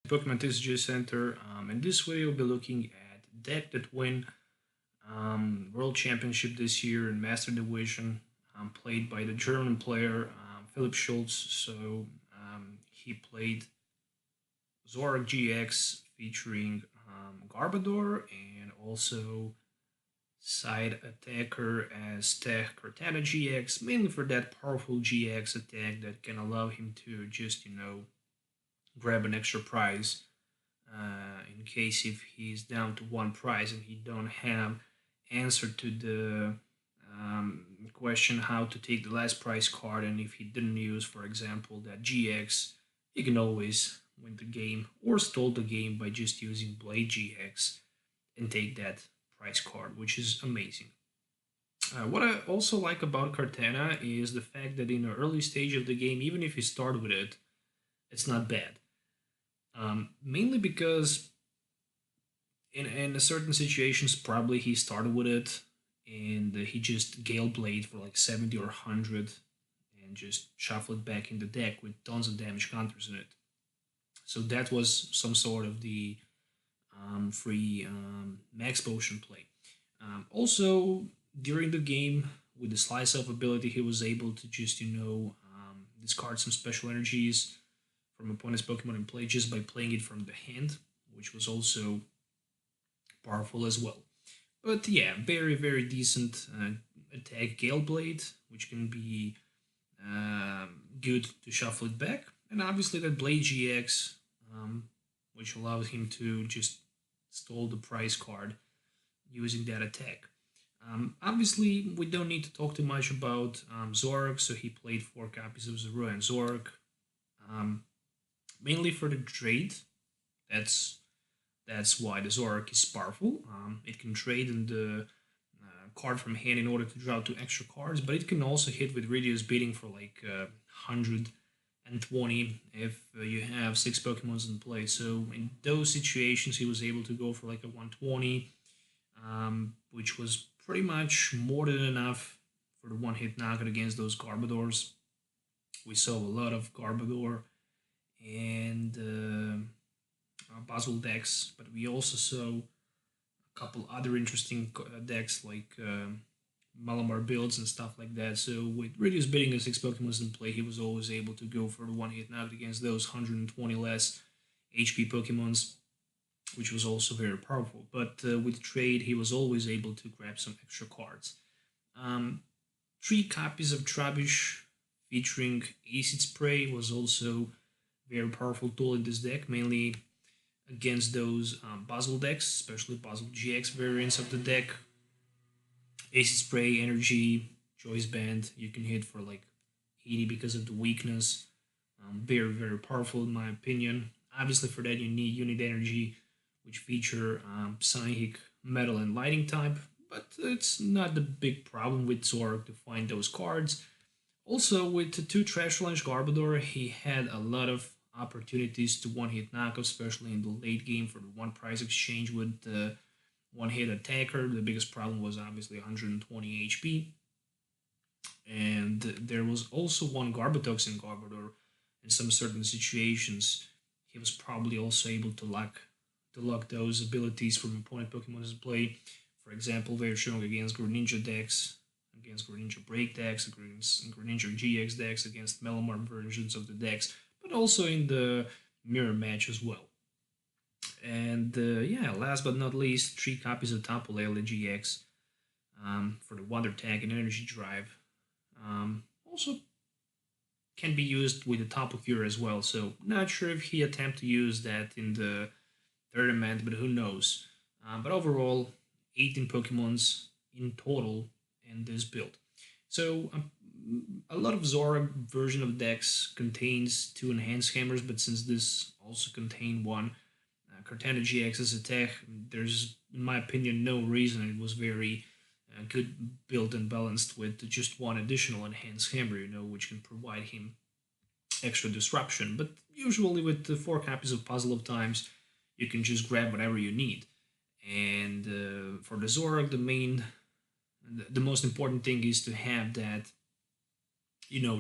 Pokemon TCG Center. In this video, we'll be looking at deck that win World Championship this year in Master Division, played by the German player Philipp Schulz. So he played Zoroark-GX featuring Garbodor and also side attacker as tech Kartana-GX, mainly for that powerful GX attack that can allow him to just, grab an extra prize in case if he's down to one prize and he don't have answer to the question how to take the last prize card, and if he didn't use, for example, that GX, he can always win the game or stall the game by just using Blade GX and take that prize card, which is amazing. What I also like about Kartana is the fact that in the early stage of the game, even if you start with it, it's not bad. Mainly because in certain situations, probably he started with it and he just Gale Blade for like 70 or 100 and just shuffle it back in the deck with tons of damage counters in it. So that was some sort of the free max potion play. Also, during the game, with the Slice Up ability, he was able to just, discard some special energies from opponent's Pokemon in play just by playing it from the hand, which was also powerful as well. But yeah, very, very decent attack Gale Blade, which can be good to shuffle it back. And obviously that Blade GX, which allows him to just stall the prize card using that attack. Obviously, we don't need to talk too much about Zoroark, so he played 4 copies of Zorua and Zoroark. Mainly for the trade. That's why the Zoroark is powerful. It can trade in the card from hand in order to draw 2 extra cards, but it can also hit with reduced bidding for like 120 if you have 6 Pokemons in play. So in those situations, he was able to go for like a 120, which was pretty much more than enough for the one-hit knockout against those Garbodors. We saw a lot of Garbodor and Puzzle decks, but we also saw a couple other interesting decks like Malamar builds and stuff like that. So with reduced bidding and 6 Pokemon in play, he was always able to go for the one-hit knockout against those 120 less HP Pokemons, which was also very powerful. But with trade, he was always able to grab some extra cards. 3 copies of Trubbish featuring Acid Spray was also very powerful tool in this deck, mainly against those Puzzle decks, especially Puzzle GX variants of the deck. Acid Spray, Energy, Choice Band, you can hit for like 80 because of the weakness. Very, very powerful in my opinion. Obviously for that you need Unit Energy, which feature Psychic, Metal, and Lighting type, but it's not the big problem with Zoroark to find those cards. Also, with the 2 Trash Lunch Garbodor, he had a lot of opportunities to one-hit knockout, especially in the late game for the 1 prize exchange with the one-hit attacker. The biggest problem was obviously 120 HP. And there was also 1 Garbotoxin Garbodor. In some certain situations, he was probably also able to lock those abilities from opponent Pokemon in play. For example, very strong against Greninja decks, against Greninja Break decks, against Greninja GX decks, against Malamar versions of the decks, but also in the mirror match as well. And yeah, last but not least, 3 copies of Tapu Lele-GX for the Wonder Tag and Energy Drive. Also can be used with the Tapu Cure as well, so not sure if he attempted to use that in the tournament, but who knows. But overall, 18 Pokemons in total in this build. So a lot of Zoroark version of decks contains 2 Enhanced Hammers, but since this also contained 1 Kartana-GX attack, there's, in my opinion, no reason. It was very good built and balanced with just 1 additional Enhanced Hammer, which can provide him extra disruption. But usually with the 4 copies of Puzzle of Times, you can just grab whatever you need. And for the Zoroark, the most important thing is to have that,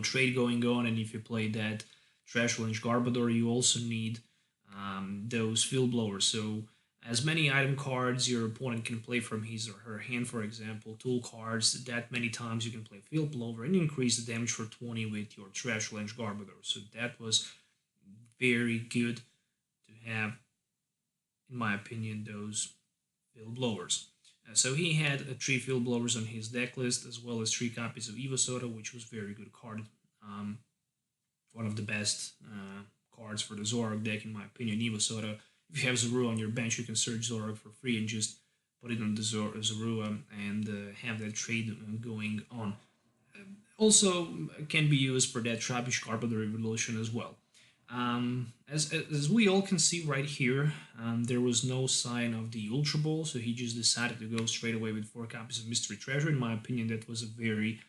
trade going on. And if you play that Trash Lunch Garbodor, you also need those Field Blowers. So as many item cards your opponent can play from his or her hand, for example, tool cards, that many times you can play Field Blower and increase the damage for 20 with your Trash Range Garbodor. So that was very good to have, in my opinion, those Field Blowers. So he had 3 Field Blowers on his deck list, as well as 3 copies of Evosoda, which was very good card. One of the best cards for the Zoroark deck, in my opinion. Evosoda. If you have Zorua on your bench, you can search Zoroark for free and just put it on the Zorua and have that trade going on. Also can be used for that Trubbish Garbodor evolution as well. As we all can see right here, there was no sign of the Ultra Ball, so he just decided to go straight away with 4 copies of Mystery Treasure. In my opinion, that was a very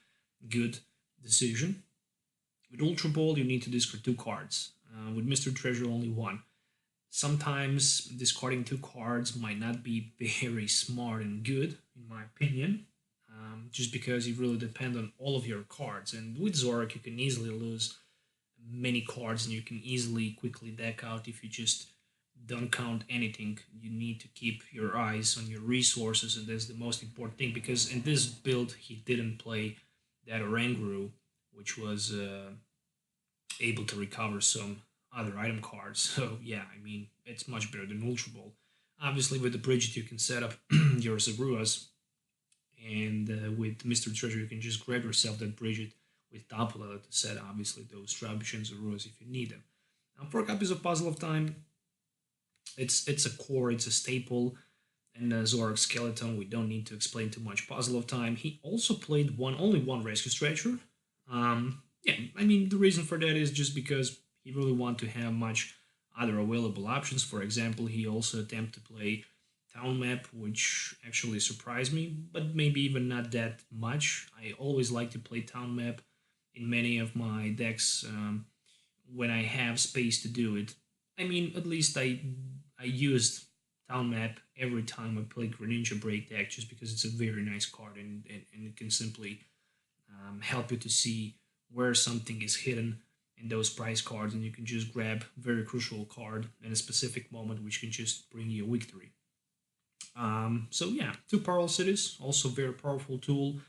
good decision. With Ultra Ball, you need to discard 2 cards. With Mystery Treasure, only 1. Sometimes discarding 2 cards might not be very smart and good, in my opinion, just because you really depend on all of your cards. And with Zoroark, you can easily lose many cards and you can easily quickly deck out if you just don't count anything. You need to keep your eyes on your resources, and that's the most important thing, because in this build he didn't play that Oranguru, which was able to recover some other item cards. So yeah, I mean, it's much better than Ultra Ball. Obviously with the Brigette you can set up your Zoruas, and with Mystery Treasure you can just grab yourself that Brigette with Tapu Lele to set obviously those Trubbish and Zoruas if you need them. 4 copies of Puzzle of Time, it's a core, it's a staple, and Zoroark Skeleton, we don't need to explain too much. Puzzle of Time, he also played only one Rescue Stretcher. Yeah, I mean, the reason for that is just because he really wanted to have much other available options. For example, he also attempted to play Town Map, which actually surprised me, but maybe even not that much. I always like to play Town Map in many of my decks when I have space to do it. I mean, at least I used Town Map every time I played Greninja Break deck, just because it's a very nice card, and it can simply help you to see where something is hidden in those prize cards, and you can just grab a very crucial card in a specific moment, which can just bring you a victory. So yeah, 2 Parallel Cities, also very powerful tool.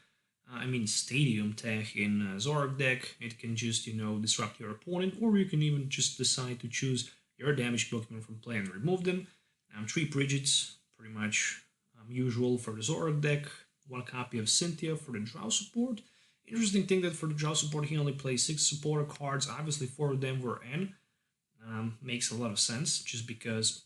I mean, Stadium Tech in Zoroark deck, it can just, disrupt your opponent, or you can even just decide to choose your damaged Pokemon from play and remove them. 3 Brigettes, pretty much usual for the Zoroark deck. 1 copy of Cynthia for the draw support. Interesting thing that for the draw support he only plays 6 supporter cards. Obviously 4 of them were N. Makes a lot of sense, just because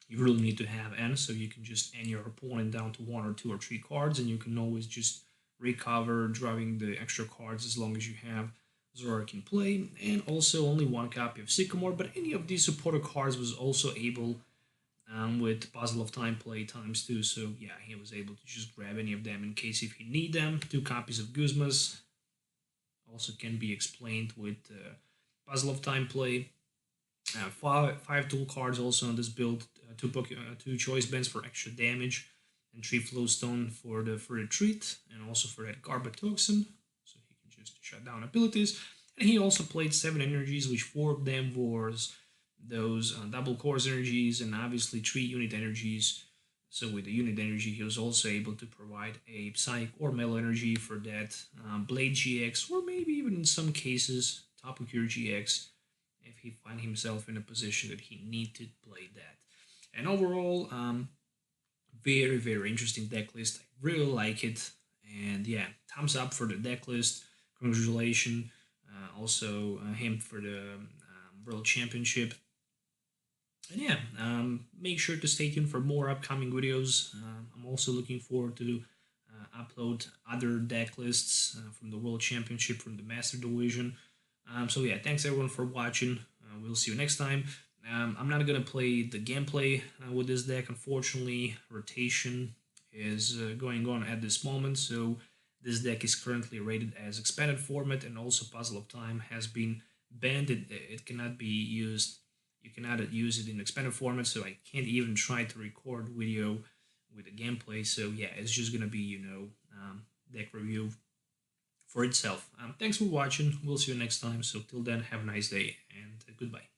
you really need to have N, so you can just N your opponent down to 1 or 2 or 3 cards, and you can always just recover drawing the extra cards as long as you have Zoroark in play. And also only 1 copy of Sycamore, but any of these supporter cards was also able with Puzzle of Time play ×2, so yeah, he was able to just grab any of them in case if he need them. 2 copies of Guzma BUS also can be explained with Puzzle of Time play. 5 tool cards also on this build, 2 Choice Bands for extra damage, and 3 Float Stone for the treat, and also for that Garbatoxin, so he can just shut down abilities. And he also played 7 energies, which 4 of them was those double course energies, and obviously 3 unit energies. So with the unit energy, he was also able to provide a Psychic or Metal energy for that Blade GX, or maybe even in some cases Tapu Lele GX, if he find himself in a position that he need to play that. And overall, very, very interesting deck list. I really like it, and yeah, thumbs up for the deck list. Congratulations, also him for the World Championship. And yeah, make sure to stay tuned for more upcoming videos. I'm also looking forward to upload other deck lists from the World Championship, from the Master Division. So yeah, thanks everyone for watching. We'll see you next time. I'm not going to play the gameplay with this deck, unfortunately. Rotation is going on at this moment, so this deck is currently rated as expanded format, and also Puzzle of Time has been banned. It cannot be used. You cannot use it in expanded format, so I can't even try to record video with the gameplay. So yeah, it's just going to be, deck review for itself. Thanks for watching. We'll see you next time. So till then, have a nice day, and goodbye.